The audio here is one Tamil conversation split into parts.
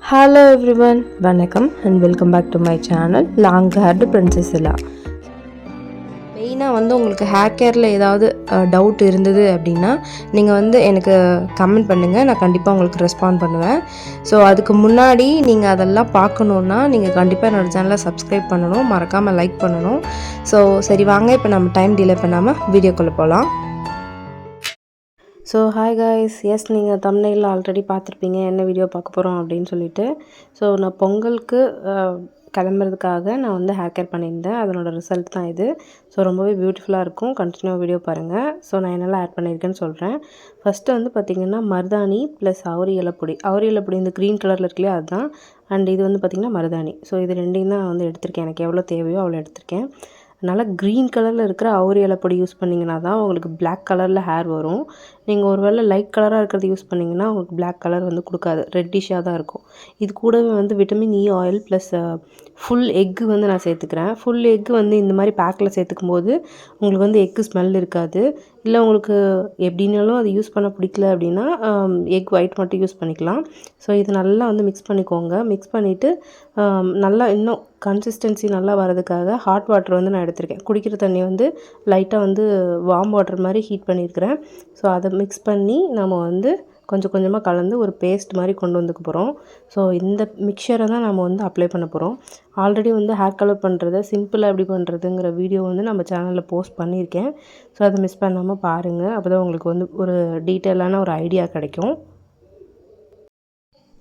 Hello everyone, வணக்கம் and welcome back to my channel Long Haired Princess Ella. மெயினாக உங்களுக்கு ஹேர் கேரில் ஏதாவது டவுட் இருந்தது அப்படின்னா நீங்கள் எனக்கு கமெண்ட் பண்ணுங்கள், நான் கண்டிப்பாக உங்களுக்கு ரெஸ்பாண்ட் பண்ணுவேன். ஸோ அதுக்கு முன்னாடி நீங்கள் அதெல்லாம் பார்க்கணுன்னா நீங்கள் கண்டிப்பாக என்னோடய சேனலை சப்ஸ்கிரைப் பண்ணணும், மறக்காமல் லைக் பண்ணணும். ஸோ சரி வாங்க, இப்போ நம்ம டைம் டிலே பண்ணாமல் வீடியோக்குள்ளே போகலாம். ஸோ ஹாய் காய்ஸ், எஸ் நீங்கள் தம்ப்நெயிலில் ஆல்ரெடி பார்த்துருப்பீங்க என்ன வீடியோ பார்க்க போகிறோம் அப்படின்னு சொல்லிட்டு. ஸோ நான் பொங்கலுக்கு கிளம்புறதுக்காக நான் ஹேர் கேர் பண்ணியிருந்தேன், அதனோட ரிசல்ட் தான் இது. ஸோ ரொம்பவே பியூட்டிஃபுல்லாக இருக்கும், கண்டினியூவாக வீடியோ பாருங்கள். ஸோ நான் என்னெல்லாம் ஆட் பண்ணியிருக்கேன்னு சொல்கிறேன். ஃபஸ்ட்டு பார்த்திங்கன்னா மருதாணி ப்ளஸ் அவுரி இலைப்பொடி. அவுரி இலைப்பொடி இந்த க்ரீன் கலரில் இருக்குல்லையா, அதுதான். அண்ட் இது பார்த்திங்கன்னா மருதாணி. ஸோ இது ரெண்டையும் தான் நான் எடுத்திருக்கேன், எனக்கு எவ்வளோ தேவையோ அவ்வளோ எடுத்திருக்கேன். அதனால் க்ரீன் கலரில் இருக்கிற அவுரி இலைப்பொடி யூஸ் பண்ணிங்கன்னா தான் உங்களுக்கு பிளாக் கலரில் ஹேர் வரும். நீங்கள் ஒரு வேளை லைட் கலராக இருக்கிறது யூஸ் பண்ணிங்கன்னா உங்களுக்கு பிளாக் கலர் கொடுக்காது, ரெட்டிஷாக தான் இருக்கும். இது கூடவே vitamin E oil plus full egg நான் சேர்த்துக்கிறேன். ஃபுல் எக்கு இந்த மாதிரி பேக்கில் சேர்த்துக்கும் போது உங்களுக்கு எக்கு ஸ்மெல் இருக்காது. இல்லை உங்களுக்கு எப்படின்னாலும் அது யூஸ் பண்ண பிடிக்கல அப்படின்னா எக் ஒயிட் மட்டும் யூஸ் பண்ணிக்கலாம். ஸோ இது நல்லா மிக்ஸ் பண்ணிக்கோங்க. மிக்ஸ் பண்ணிவிட்டு நல்லா இன்னும் கன்சிஸ்டன்சி நல்லா வரதுக்காக ஹாட் வாட்டர் நான் எடுத்திருக்கேன். குடிக்கிற தண்ணி லைட்டாக வார்ம் வாட்டர் மாதிரி ஹீட் பண்ணியிருக்கிறேன். ஸோ அதை மிக்ஸ் பண்ணி நம்ம கொஞ்சம் கொஞ்சமாக கலந்து ஒரு பேஸ்ட் மாதிரி கொண்டு வந்துக்க போகிறோம். ஸோ இந்த மிக்சரை தான் நம்ம அப்ளை பண்ண போகிறோம். ஆல்ரெடி ஹேர் கலர் பண்ணுறத சிம்பிளாக எப்படி பண்ணுறதுங்கிற வீடியோ நம்ம சேனலில் போஸ்ட் பண்ணியிருக்கேன். ஸோ அதை மிஸ் பண்ணாமல் பாருங்கள், அப்போ தான் உங்களுக்கு ஒரு டீட்டெயிலான ஒரு ஐடியா கிடைக்கும்.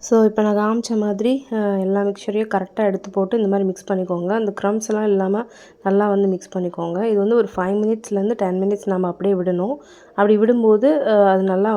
ஸோ இப்போ நான் காமிச்ச மாதிரி எல்லா மிக்சரையும் கரெக்டாக எடுத்து போட்டு இந்த மாதிரி மிக்ஸ் பண்ணிக்கோங்க. அந்த க்ரம்ஸ்லாம் இல்லாமல் நல்லா மிக்ஸ் பண்ணிக்கோங்க. இது ஒரு 5 மினிட்ஸ்லேருந்து 10 மினிட்ஸ் நம்ம அப்படியே விடணும். அப்படி விடும்போது அது நல்லா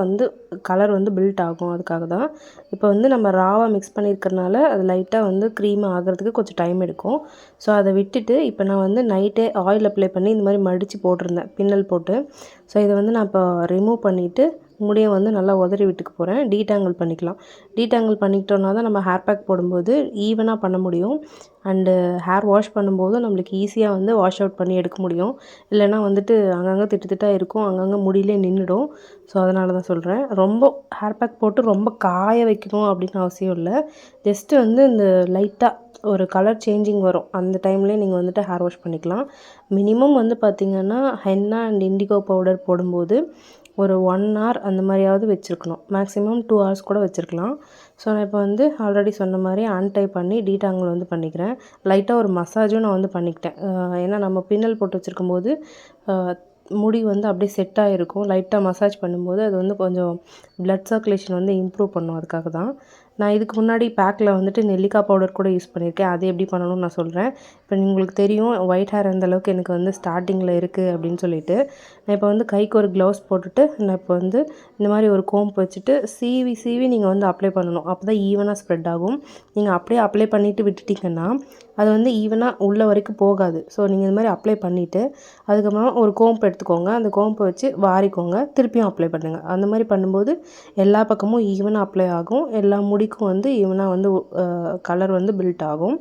கலர் பில்ட் ஆகும், அதுக்காக தான். இப்போ நம்ம ராவாக மிக்ஸ் பண்ணியிருக்கிறனால அது லைட்டாக க்ரீம் ஆகிறதுக்கு கொஞ்சம் டைம் எடுக்கும். ஸோ அதை விட்டுட்டு இப்போ நான் நைட்டே ஆயில் அப்ளை பண்ணி இந்த மாதிரி மடித்து போட்டிருந்தேன், பின்னல் போட்டு. ஸோ இதை நான் இப்போ ரிமூவ் பண்ணிவிட்டு முடியை நல்லா உதறி விட்டுக்க போகிறேன். டீடாங்கிள் பண்ணிக்கலாம். டீடாங்கிள் பண்ணிக்கிட்டோன்னா தான் நம்ம ஹேர் பேக் போடும்போது ஈவனாக பண்ண முடியும். அண்டு ஹேர் வாஷ் பண்ணும்போது நம்மளுக்கு ஈஸியாக வாஷ் அவுட் பண்ணி எடுக்க முடியும். இல்லைனா அங்கங்கே திட்டாக இருக்கும், அங்கங்கே முடியிலே நின்றுடும். ஸோ அதனால தான் சொல்கிறேன். ரொம்ப ஹேர் பேக் போட்டு ரொம்ப காய வைக்கணும் அப்படின்னு அவசியம் இல்லை. ஜஸ்ட்டு இந்த லைட்டாக ஒரு கலர் சேஞ்சிங் வரும், அந்த டைம்லேயே நீங்கள் ஹேர் வாஷ் பண்ணிக்கலாம். மினிமம் பார்த்திங்கன்னா ஹென்னா அண்ட் இண்டிகோ பவுடர் போடும்போது ஒரு 1 hour அந்த மாதிரியாவது வச்சுருக்கணும். மேக்ஸிமம் 2 hours கூட வச்சுருக்கலாம். ஸோ நான் இப்போ ஆல்ரெடி சொன்ன மாதிரி அன்டை பண்ணி டீடாங்கிள் பண்ணிக்கிறேன். லைட்டாக ஒரு மசாஜும் நான் பண்ணிக்கிட்டேன். ஏன்னா நம்ம பின்னல் போட்டு வச்சுருக்கும்போது முடி அப்படியே செட் ஆகிருக்கும். லைட்டாக மசாஜ் பண்ணும்போது அது கொஞ்சம் ப்ளட் சர்க்குலேஷன் இம்ப்ரூவ் பண்ணும், அதுக்காக தான். நான் இதுக்கு முன்னாடி பேக்கில் நெல்லிக்காய் பவுடர் கூட யூஸ் பண்ணியிருக்கேன். அது எப்படி பண்ணணும்னு நான் சொல்கிறேன். இப்போ உங்களுக்கு தெரியும் ஒயிட் ஹேர் அந்தளவுக்கு எனக்கு ஸ்டார்டிங்கில் இருக்குது அப்படின்னு சொல்லிட்டு. நான் இப்போ கைக்கு ஒரு க்ளவுஸ் போட்டுட்டு நான் இப்போ இந்த மாதிரி ஒரு கோம்ப் வச்சுட்டு சீவி சீவி நீங்கள் அப்ளை பண்ணணும். அப்போ தான் ஈவனாக ஸ்ப்ரெட் ஆகும். நீங்கள் அப்படியே அப்ளை பண்ணிவிட்டு விட்டுட்டிங்கன்னா அது ஈவனாக உள்ள வரைக்கும் போகாது. ஸோ நீங்கள் இந்த மாதிரி அப்ளை பண்ணிவிட்டு அதுக்கப்புறமா ஒரு கோம்ப் எடுத்துக்கோங்க. அந்த கோம்பை வச்சு வாரிக்கோங்க, திருப்பியும் அப்ளை பண்ணுங்கள். அந்த மாதிரி பண்ணும்போது எல்லா பக்கமும் ஈவனாக அப்ளை ஆகும். எல்லா முடிக்கும் ஈவனாக கலர் பில்ட் ஆகும்.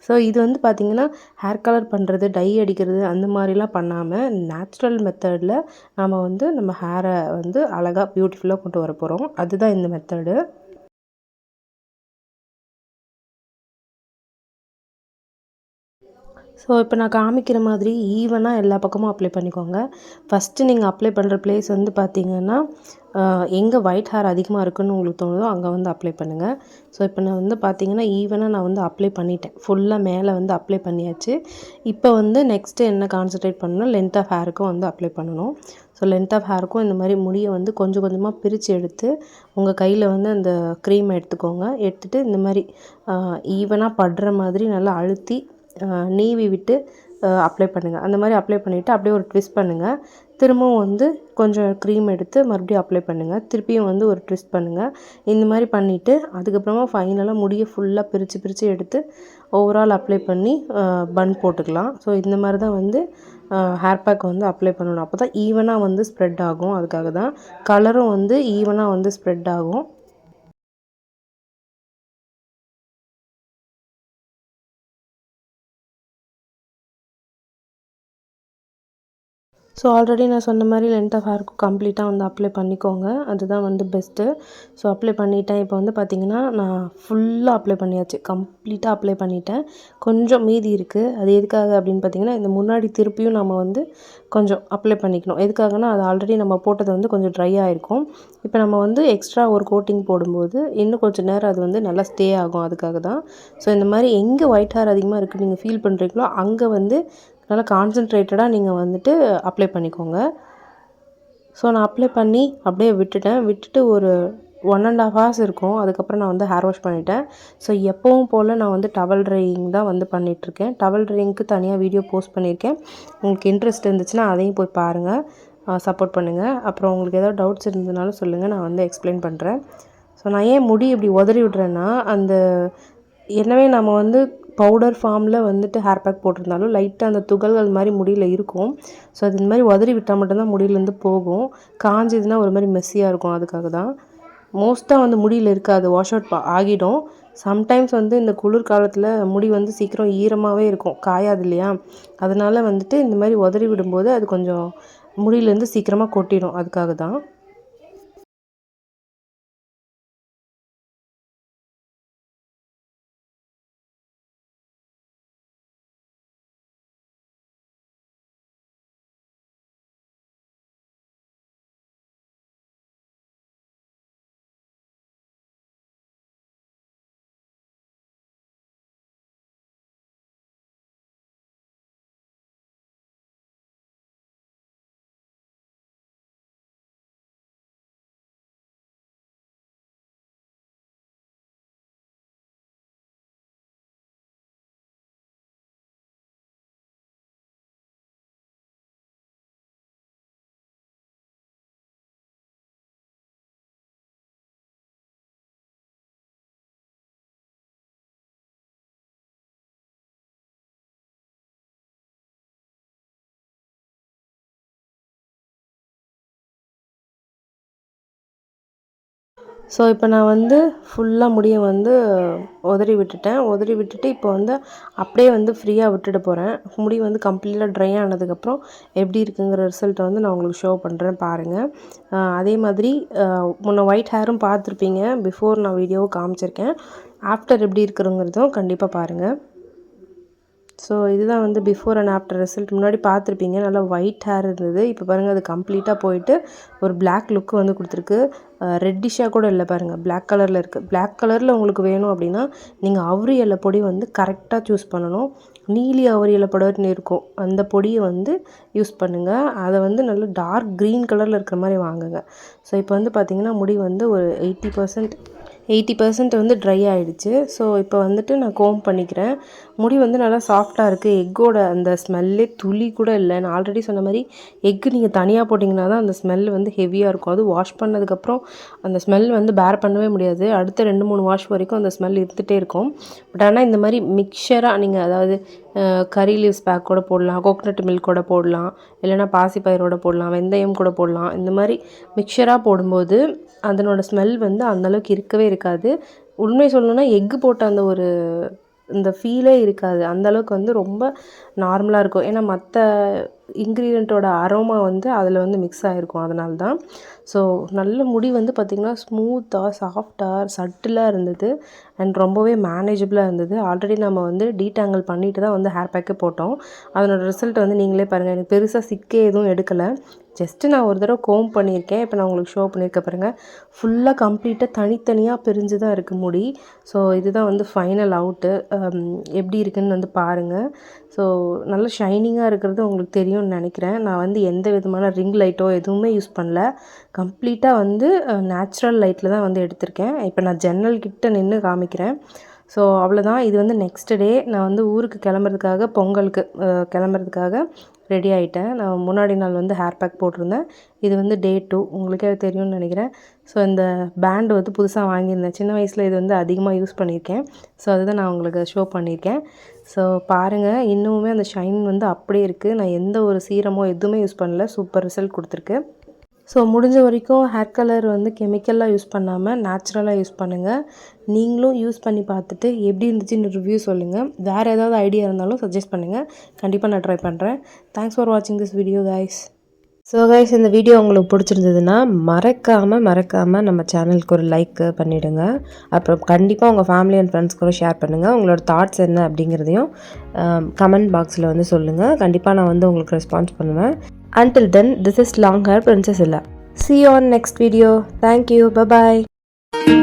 ஸோ இது பார்த்திங்கன்னா ஹேர் கலர் பண்ணுறது, டை அடிக்கிறது அந்த மாதிரிலாம் பண்ணாமல் நேச்சுரல் மெத்தடில் நாம் நம்ம ஹேரை அழகாக பியூட்டிஃபுல்லாக கொண்டு வர போகிறோம். அதுதான் இந்த மெத்தடு. ஸோ இப்போ நான் காமிக்கிற மாதிரி ஈவனாக எல்லா பக்கமும் அப்ளை பண்ணிக்கோங்க. ஃபஸ்ட்டு நீங்கள் அப்ளை பண்ணுற ப்ளேஸ் பார்த்திங்கன்னா எங்கே ஒயிட் ஹேர் அதிகமாக இருக்குதுன்னு உங்களுக்கு தோணுதோ அங்கே அப்ளை பண்ணுங்கள். ஸோ இப்போ நான் பார்த்திங்கன்னா ஈவனாக நான் அப்ளை பண்ணிட்டேன். ஃபுல்லாக மேலே அப்ளை பண்ணியாச்சு. இப்போ நெக்ஸ்ட்டு என்ன கான்சன்ட்ரேட் பண்ணணும், லென்த் ஆஃப் ஹேருக்கும் அப்ளை பண்ணணும். ஸோ லென்த் ஆஃப் ஹேருக்கும் இந்த மாதிரி முடியை கொஞ்சம் கொஞ்சமாக பிரித்து எடுத்து உங்கள் கையில் அந்த க்ரீமை எடுத்துக்கோங்க. எடுத்துகிட்டு இந்த மாதிரி ஈவனாக படுற மாதிரி நல்லா அழுத்தி நீவி விட்டு அப்ளை பண்ணுங்கள். அந்த மாதிரி அப்ளை பண்ணிவிட்டு அப்படியே ஒரு ட்விஸ்ட் பண்ணுங்கள். திரும்பவும் கொஞ்சம் க்ரீம் எடுத்து மறுபடியும் அப்ளை பண்ணுங்கள். திருப்பியும் ஒரு ட்விஸ்ட் பண்ணுங்கள். இந்த மாதிரி பண்ணிவிட்டு அதுக்கப்புறமா ஃபைனலாக முடியை ஃபுல்லாக பிரித்து பிரித்து எடுத்து ஓவரால் அப்ளை பண்ணி பன் போட்டுக்கலாம். ஸோ இந்த மாதிரி தான் ஹேர் பேக் அப்ளை பண்ணணும். அப்போ தான் ஈவனாக ஸ்ப்ரெட் ஆகும். அதுக்காக தான் கலரும் ஈவனாக ஸ்ப்ரெட் ஆகும். ஸோ ஆல்ரெடி நான் சொன்ன மாதிரி லென்த் ஆஃப் ஹேருக்கு கம்ப்ளீட்டாக வந்து அப்ளை பண்ணிக்கோங்க. அதுதான் வந்து பெஸ்ட்டு. ஸோ அப்ளை பண்ணிட்டேன். இப்போ வந்து பார்த்திங்கன்னா நான் ஃபுல்லாக அப்ளை பண்ணியாச்சு. கம்ப்ளீட்டாக அப்ளை பண்ணிட்டேன். கொஞ்சம் மீதி இருக்குது. அது எதுக்காக அப்படின்னு பார்த்திங்கன்னா, இந்த முன்னாடி திருப்பியும் நம்ம வந்து கொஞ்சம் அப்ளை பண்ணிக்கணும். எதுக்காகனா அது ஆல்ரெடி நம்ம போட்டது வந்து கொஞ்சம் ட்ரை ஆகிருக்கும். இப்போ நம்ம வந்து எக்ஸ்ட்ரா ஒரு கோட்டிங் போடும்போது இன்னும் கொஞ்சம் நேரம் அது வந்து நல்லா ஸ்டே ஆகும். அதுக்காக தான். ஸோ இந்த மாதிரி எங்கே ஒயிட் ஹேர் அதிகமாக இருக்குன்னு நீங்கள் ஃபீல் பண்ணுறீங்களோ அங்கே வந்து நல்லா கான்சன்ட்ரேட்டடாக நீங்கள் வந்துட்டு அப்ளை பண்ணிக்கோங்க. ஸோ நான் அப்ளை பண்ணி அப்படியே விட்டுட்டு ஒரு 1.5 ஹவர்ஸ் இருக்கும். அதுக்கப்புறம் நான் வந்து ஹேர் வாஷ் பண்ணிட்டேன். ஸோ எப்பவும் போல் நான் வந்து டவல் ட்ரையிங் தான் வந்து பண்ணிகிட்ருக்கேன். டவல் ட்ரையிங்க்கு தனியாக வீடியோ போஸ்ட் பண்ணியிருக்கேன். உங்களுக்கு இன்ட்ரெஸ்ட் இருந்துச்சுன்னா அதையும் போய் பாருங்கள். சப்போர்ட் பண்ணுங்கள். அப்புறம் உங்களுக்கு ஏதாவது டவுட்ஸ் இருந்ததுனாலும் சொல்லுங்கள், நான் வந்து எக்ஸ்பிளைன் பண்ணுறேன். ஸோ நான் ஏன் முடி இப்படி உதறி விட்றேன்னா, அந்த என்னவே நம்ம வந்து பவுடர் ஃபார்மில் வந்துட்டு ஹேர் பேக் போட்டிருந்தாலும் லைட்டாக அந்த துகள்கள் மாதிரி முடியில் இருக்கும். ஸோ அது இந்த மாதிரி உதறி விட்டால் மட்டும்தான் முடியிலேருந்து போகும். காஞ்சதுன்னா ஒரு மாதிரி மெஸ்ஸியாக இருக்கும். அதுக்காக தான் மோஸ்ட்டாக வந்து முடியில் இருக்காது, வாஷ் அவுட் ஆகிடும். சம்டைம்ஸ் வந்து இந்த குளிர் காலத்தில் முடி வந்து சீக்கிரம் ஈரமாகவே இருக்கும், காயாது இல்லையா? அதனால் வந்துட்டு இந்த மாதிரி உதறி விடும்போது அது கொஞ்சம் முடியிலேருந்து சீக்கிரமாக கொட்டிடும். அதுக்காக தான். ஸோ இப்போ நான் வந்து ஃபுல்லாக முடியை வந்து உதறி விட்டுட்டு இப்போ வந்து அப்படியே வந்து ஃப்ரீயாக விட்டுட போகிறேன். முடி வந்து கம்ப்ளீட்டாக ட்ரை ஆனதுக்கப்புறம் எப்படி இருக்குங்கிற ரிசல்ட்டை வந்து நான் உங்களுக்கு ஷோ பண்ணுறேன், பாருங்கள். அதே மாதிரி முன்ன ஒயிட் ஹேரும் பார்த்துருப்பீங்க. பிஃபோர் நான் வீடியோவை காமிச்சிருக்கேன். ஆஃப்டர் எப்படி இருக்குங்கிறதும் கண்டிப்பாக பாருங்கள். ஸோ இதுதான் வந்து பிஃபோர் அண்ட் ஆஃப்டர் ரிசல்ட். முன்னாடி பார்த்துருப்பீங்க, நல்லா ஒயிட் ஹேர் இருந்தது. இப்போ பாருங்கள், அது கம்ப்ளீட்டாக போயிட்டு ஒரு பிளாக் லுக்கு வந்து கொடுத்துருக்கு. ரெட்டிஷாக கூட இல்லை பாருங்கள், பிளாக் கலரில் இருக்குது. பிளாக் கலரில் உங்களுக்கு வேணும் அப்படின்னா நீங்கள் அவுரி இலை பொடி வந்து கரெக்டாக சூஸ் பண்ணணும். நீலி அவுரி இலை பொடின்னு இருக்கும், அந்த பொடியை வந்து யூஸ் பண்ணுங்கள். அதை வந்து நல்லா டார்க் க்ரீன் கலரில் இருக்கிற மாதிரி வாங்குங்க. ஸோ இப்போ வந்து பார்த்திங்கன்னா முடி வந்து ஒரு 80% வந்து ட்ரை ஆகிடுச்சு. ஸோ இப்போ வந்துட்டு நான் கோம் பண்ணிக்கிறேன். முடி வந்து நல்லா சாஃப்டாக இருக்குது. எக்கோட அந்த ஸ்மெல்லே துளி கூட இல்லை. நான் ஆல்ரெடி சொன்ன மாதிரி எக்கு நீங்கள் தனியாக போட்டிங்கன்னா தான் அந்த ஸ்மெல் வந்து ஹெவியாக இருக்கும். அது வாஷ் பண்ணதுக்கப்புறம் அந்த ஸ்மெல் வந்து பேர் பண்ணவே முடியாது. அடுத்த 2-3 வாஷ் வரைக்கும் அந்த ஸ்மெல் இருந்துகிட்டே இருக்கும். பட் ஆனால் இந்த மாதிரி மிக்சராக நீங்கள், அதாவது கறி லீவ்ஸ் பேக் கூட போடலாம், கோகனட் மில்க் கூட போடலாம், இல்லைனா பாசிப்பயிரோட போடலாம், வெந்தயம் கூட போடலாம். இந்த மாதிரி மிக்சராக போடும்போது அதனோட ஸ்மெல் வந்து அந்தளவுக்கு இருக்கவே இருக்காது. உண்மை சொல்லணுன்னா எக்கு போட்ட அந்த ஒரு இந்த ஃபீலே இருக்காது. அந்தளவுக்கு வந்து ரொம்ப நார்மலாக இருக்கும். ஏன்னா மற்ற இன்க்ரீடியண்ட்டோட அரோமா வந்து அதில் வந்து மிக்ஸ் ஆகிருக்கும், அதனால தான். ஸோ நல்ல முடி வந்து பார்த்திங்கன்னா ஸ்மூத்தாக, சாஃப்டாக, சட்டிலாக இருந்தது. அண்ட் ரொம்பவே மேனேஜபிளாக இருந்தது. ஆல்ரெடி நம்ம வந்து டீடாங்கிள் பண்ணிட்டு தான் வந்து ஹேர் பேக்கே போட்டோம். அதனோட ரிசல்ட் வந்து நீங்களே பாருங்கள். எனக்கு பெருசாக சிக்கே எதுவும் எடுக்கலை. ஜஸ்ட்டு நான் ஒரு தடவை கோம் பண்ணியிருக்கேன். இப்போ நான் உங்களுக்கு ஷோ பண்ணியிருக்கேன் பாருங்கள். ஃபுல்லாக கம்ப்ளீட்டாக தனித்தனியாக பிரிஞ்சு தான் இருக்குது முடி. ஸோ இதுதான் வந்து ஃபைனல் அவுட்டு. எப்படி இருக்குதுன்னு வந்து பாருங்கள். ஸோ நல்ல ஷைனிங்காக இருக்கிறது உங்களுக்கு தெரியும்னு நினைக்கிறேன். நான் வந்து எந்த விதமான ரிங் லைட்டோ எதுவுமே யூஸ் பண்ணல. கம்ப்ளீட்டாக வந்து நேச்சுரல் லைட்டில் தான் வந்து எடுத்திருக்கேன். இப்போ நான் ஜன்னல் கிட்ட நின்று காமிக்கிறேன். ஸோ அவ்வளோதான். இது வந்து நெக்ஸ்ட் டே நான் வந்து ஊருக்கு கிளம்புறதுக்காக, பொங்கலுக்கு கிளம்புறதுக்காக ரெடி ஆகிட்டேன். நான் முன்னாடி நாள் வந்து ஹேர் பேக் போட்டிருந்தேன். இது வந்து டே 2, உங்களுக்கே தெரியும்னு நினைக்கிறேன். ஸோ இந்த பேண்டு வந்து புதுசாக வாங்கியிருந்தேன். சின்ன வயசில் இது வந்து அதிகமாக யூஸ் பண்ணியிருக்கேன். ஸோ அதுதான் நான் உங்களுக்கு ஷோ பண்ணியிருக்கேன். ஸோ பாருங்கள், இன்னுமே அந்த ஷைன் வந்து அப்படியே இருக்குது. நான் எந்த ஒரு சீரமோ எதுவுமே யூஸ் பண்ணல. சூப்பர் ரிசல்ட் கொடுத்துருக்கு. ஸோ முடிஞ்ச வரைக்கும் ஹேர் கலர் வந்து கெமிக்கலாக யூஸ் பண்ணாமல் நேச்சுரலாக யூஸ் பண்ணுங்கள். நீங்களும் யூஸ் பண்ணி பார்த்துட்டு எப்படி இருந்துச்சுன்னு ரிவ்யூ சொல்லுங்கள். வேறு ஏதாவது ஐடியா இருந்தாலும் சஜஸ்ட் பண்ணுங்கள். கண்டிப்பாக நான் ட்ரை பண்ணுறேன். தேங்க்ஸ் ஃபார் வாட்சிங் this video guys. So guys, இந்த வீடியோ உங்களுக்கு பிடிச்சிருந்ததுன்னா மறக்காமல் நம்ம சேனலுக்கு ஒரு லைக் பண்ணிவிடுங்க. அப்புறம் கண்டிப்பாக உங்கள் ஃபேமிலி அண்ட் ஃப்ரெண்ட்ஸ் கூட ஷேர் பண்ணுங்கள். உங்களோட தாட்ஸ் என்ன அப்படிங்கிறதையும் கமெண்ட் பாக்ஸில் வந்து சொல்லுங்கள். கண்டிப்பாக நான் வந்து உங்களுக்கு ரெஸ்பான்ஸ் பண்ணுவேன். Until then, this is Long Hair Princess Illa. See you on next video. Thank you. Bye-bye.